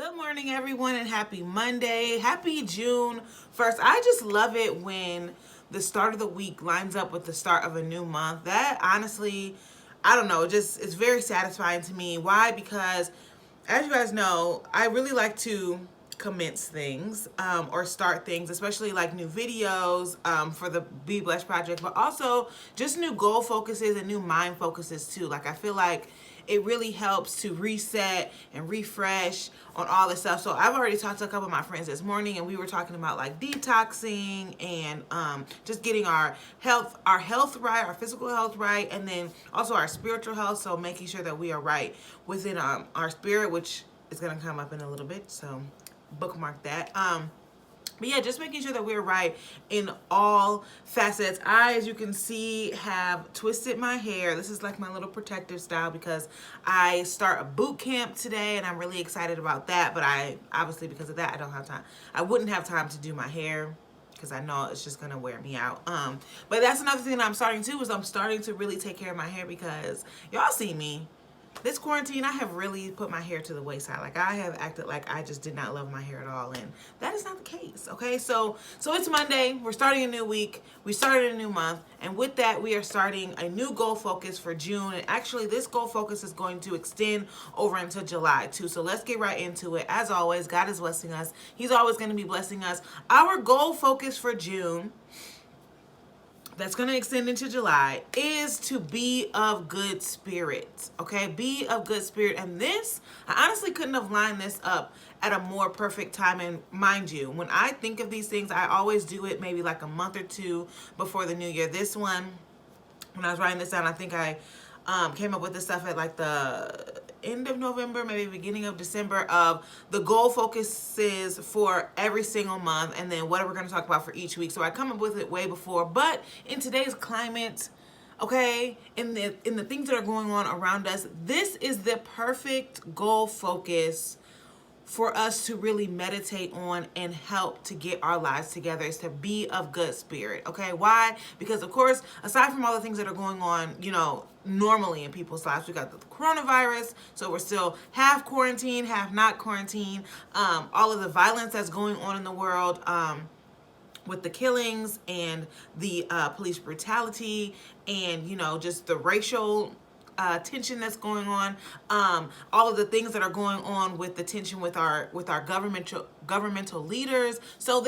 Good morning, everyone, and happy Monday. Happy June 1st. I just love it when the start of the week lines up with the start of a new month. That honestly, I don't know, just it's very satisfying to me. Why? Because as you guys know, I really like to commence things or start things, especially like new videos for the Be Blessed Project, but also just new goal focuses and new mind focuses too. Like I feel like it really helps to reset and refresh on all this stuff. So I've already talked to a couple of my friends this morning, and we were talking about like detoxing and just getting our health right, our physical health right, and then also our spiritual health. So making sure that we are right within our spirit, which is gonna come up in a little bit. So bookmark that. But yeah, just making sure that we're right in all facets. I, as you can see, have twisted my hair. This is like my little protective style because I start a boot camp today and I'm really excited about that. But I, obviously because of that, I don't have time. I wouldn't have time to do my hair because I know it's just gonna wear me out. But that's another thing that I'm starting to is I'm starting to really take care of my hair because y'all see me. This quarantine, I have really put my hair to the wayside. Like I have acted like I just did not love my hair at all, and that is not the case. Okay, so it's Monday. We're starting a new week. We started a new month, and with that, we are starting a new goal focus for June. And actually, this goal focus is going to extend over into July too. So let's get right into it. As always, God is blessing us. He's always going to be blessing us. Our goal focus for June, that's going to extend into July, is to be of good spirit. Okay, be of good spirit. And this, I honestly couldn't have lined this up at a more perfect time. And mind you, when I think of these things, I always do it maybe like a month or two before the new year. This one, when I was writing this down, I think I came up with this stuff at like the end of November, maybe beginning of December, of the goal focuses for every single month and then what we're going to talk about for each week. So I come up with it way before, but in today's climate, okay, in the things that are going on around us, this is the perfect goal focus for us to really meditate on and help to get our lives together, is to be of good spirit. Okay, why? Because of course, aside from all the things that are going on, normally in people's lives, we got the coronavirus, so we're still half quarantine, half not quarantine. All of the violence that's going on in the world, with the killings and the police brutality, and just the racial tension that's going on, all of the things that are going on with the tension with our governmental leaders. So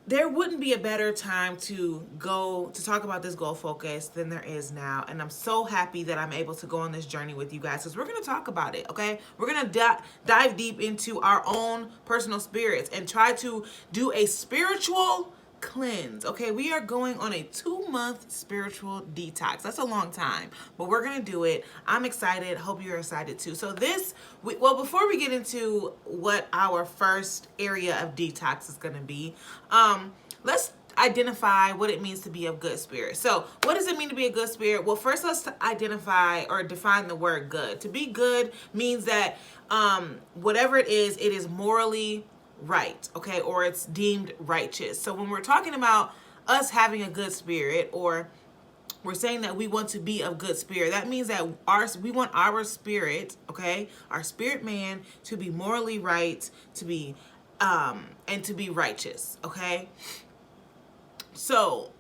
there wouldn't be a better time to go to talk about this goal focus than there is now. And I'm so happy that I'm able to go on this journey with you guys, because we're going to talk about it. Okay, we're going to dive deep into our own personal spirits and try to do a spiritual cleanse. Okay, we are going on a 2-month spiritual detox. That's a long time, but we're gonna do it. I'm excited. Hope you're excited too. So before we get into what our first area of detox is gonna be, let's identify what it means to be of good spirit. So what does it mean to be a good spirit? Well, first let's identify or define the word good. To be good means that whatever it is morally right, okay, or it's deemed righteous. So when we're talking about us having a good spirit, or we're saying that we want to be of good spirit, that means that we want our spirit, okay, our spirit man, to be morally right, to be and to be righteous. Okay, so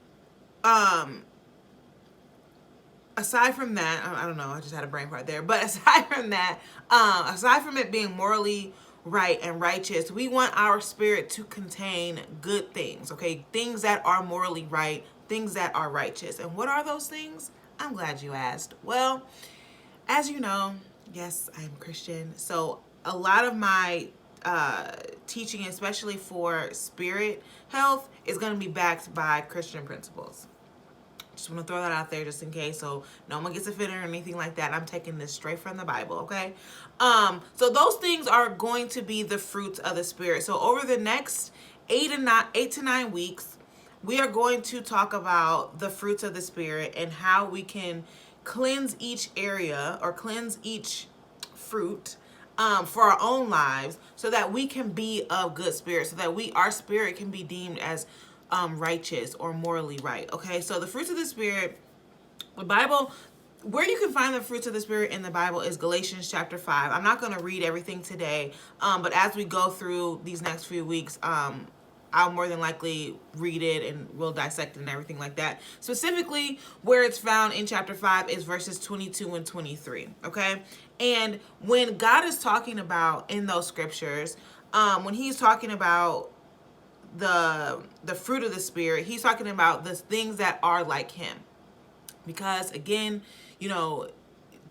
aside from that, I don't know, I just had a brain fart there, but aside from that, aside from it being morally right and righteous, we want our spirit to contain good things, okay? Things that are morally right, things that are righteous. And what are those things? I'm glad you asked. Well, as you know, yes, I am Christian. So a lot of my teaching, especially for spirit health, is going to be backed by Christian principles. Just want to throw that out there just in case, so no one gets offended or anything like that. I'm taking this straight from the Bible, okay? So those things are going to be the fruits of the Spirit. So over the next 8 to 9 weeks, we are going to talk about the fruits of the Spirit and how we can cleanse each area or cleanse each fruit for our own lives, so that we can be of good spirit, so that our spirit can be deemed as righteous or morally right. Okay, so the fruits of the Spirit, the Bible where you can find the fruits of the Spirit in the Bible is Galatians chapter 5. I'm not going to read everything today, but as we go through these next few weeks, I'll more than likely read it and we'll dissect it and everything like that. Specifically, where it's found in chapter 5 is verses 22 and 23, okay? And when God is talking about in those scriptures, when he's talking about the fruit of the Spirit, he's talking about the things that are like him. Because again, you know,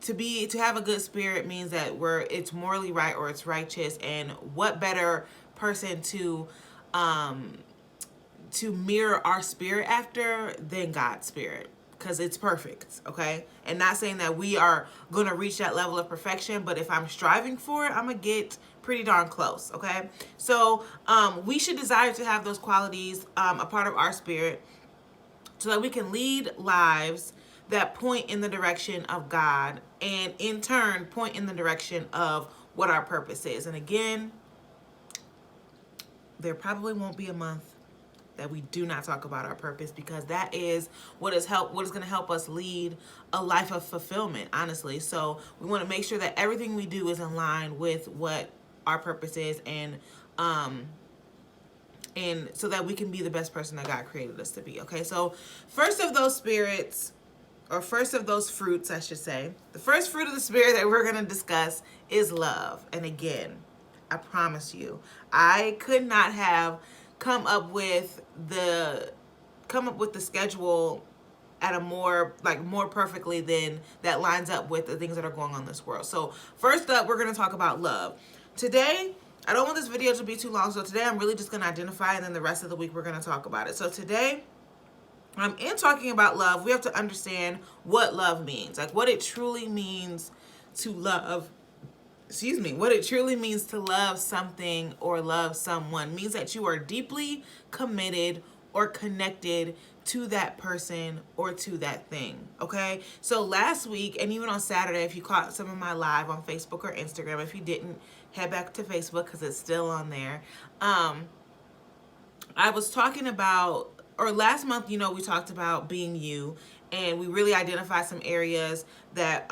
to have a good spirit means that it's morally right or it's righteous, and what better person to mirror our spirit after than God's spirit, because it's perfect, okay? And not saying that we are going to reach that level of perfection, but if I'm striving for it, I'm going to get pretty darn close, okay? So we should desire to have those qualities a part of our spirit so that we can lead lives that point in the direction of God, and in turn point in the direction of what our purpose is. And again, there probably won't be a month that we do not talk about our purpose, because that is what is going to help us lead a life of fulfillment, honestly. So we want to make sure that everything we do is in line with what our purpose is, and so that we can be the best person that God created us to be. Okay, so first of those fruits, I should say, the first fruit of the Spirit that we're going to discuss is love. And again, I promise you, I could not have come up with the schedule at a more perfectly than that lines up with the things that are going on in this world. So first up, we're going to talk about love. Today, I don't want this video to be too long, so today I'm really just going to identify, and then the rest of the week we're going to talk about it. So today, in talking about love, we have to understand what love means, like what it truly means to love. What it truly means to love something or love someone means that you are deeply committed or connected to that person or to that thing, okay? So last week, and even on Saturday, if you caught some of my live on Facebook or Instagram, if you didn't, head back to Facebook because it's still on there. I was talking about, or last month, we talked about being you, and we really identified some areas that,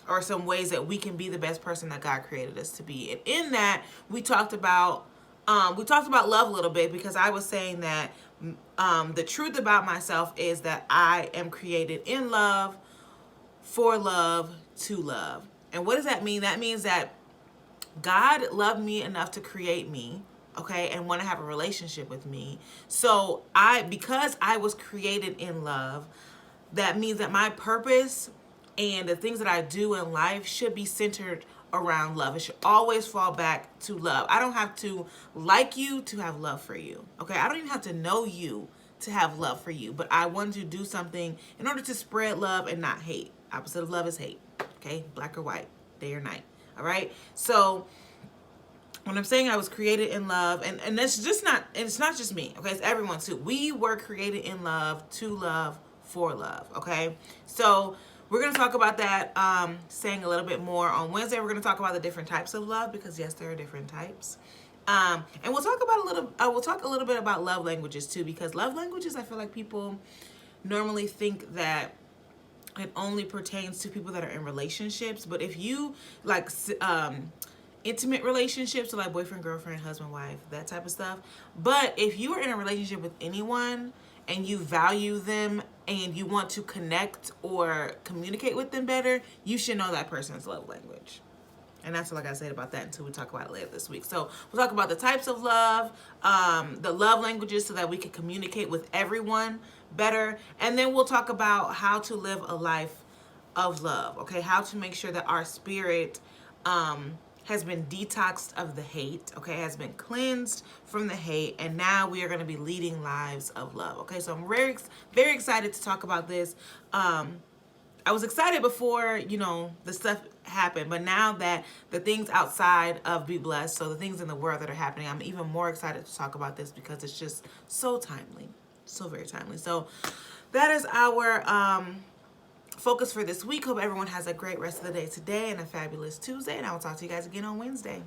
or some ways that we can be the best person that God created us to be. And in that, we talked about love a little bit, because I was saying that the truth about myself is that I am created in love, for love, to love. And what does that mean? That means that God loved me enough to create me, okay, and want to have a relationship with me. So because I was created in love, that means that my purpose and the things that I do in life should be centered around love. It should always fall back to love. I don't have to like you to have love for you, okay? I don't even have to know you to have love for you, but I want to do something in order to spread love and not hate. Opposite of love is hate, okay? Black or white, day or night, all right? So when I'm saying I was created in love, and it's not just me, okay? It's everyone too. We were created in love, to love, for love, okay? So we're going to talk about that, saying a little bit more on Wednesday. We're going to talk about the different types of love, because yes, there are different types. And we'll talk a little bit about love languages too, because love languages, I feel like people normally think that it only pertains to people that are in relationships. But if you like intimate relationships, so like boyfriend, girlfriend, husband, wife, that type of stuff. But if you are in a relationship with anyone and you value them and you want to connect or communicate with them better, you should know that person's love language. And that's all I gotta say about that until we talk about it later this week. So we'll talk about the types of love, the love languages, so that we can communicate with everyone better. And then we'll talk about how to live a life of love, okay? How to make sure that our spirit has been detoxed of the hate, okay? Has been cleansed from the hate, and now we are going to be leading lives of love, okay? So I'm very, very excited to talk about this. I was excited before, the stuff happened, but now that the things outside of Be Blessed, so the things in the world that are happening, I'm even more excited to talk about this, because it's just so timely, so very timely. So that is our focus for this week. Hope everyone has a great rest of the day today and a fabulous Tuesday, and I will talk to you guys again on Wednesday.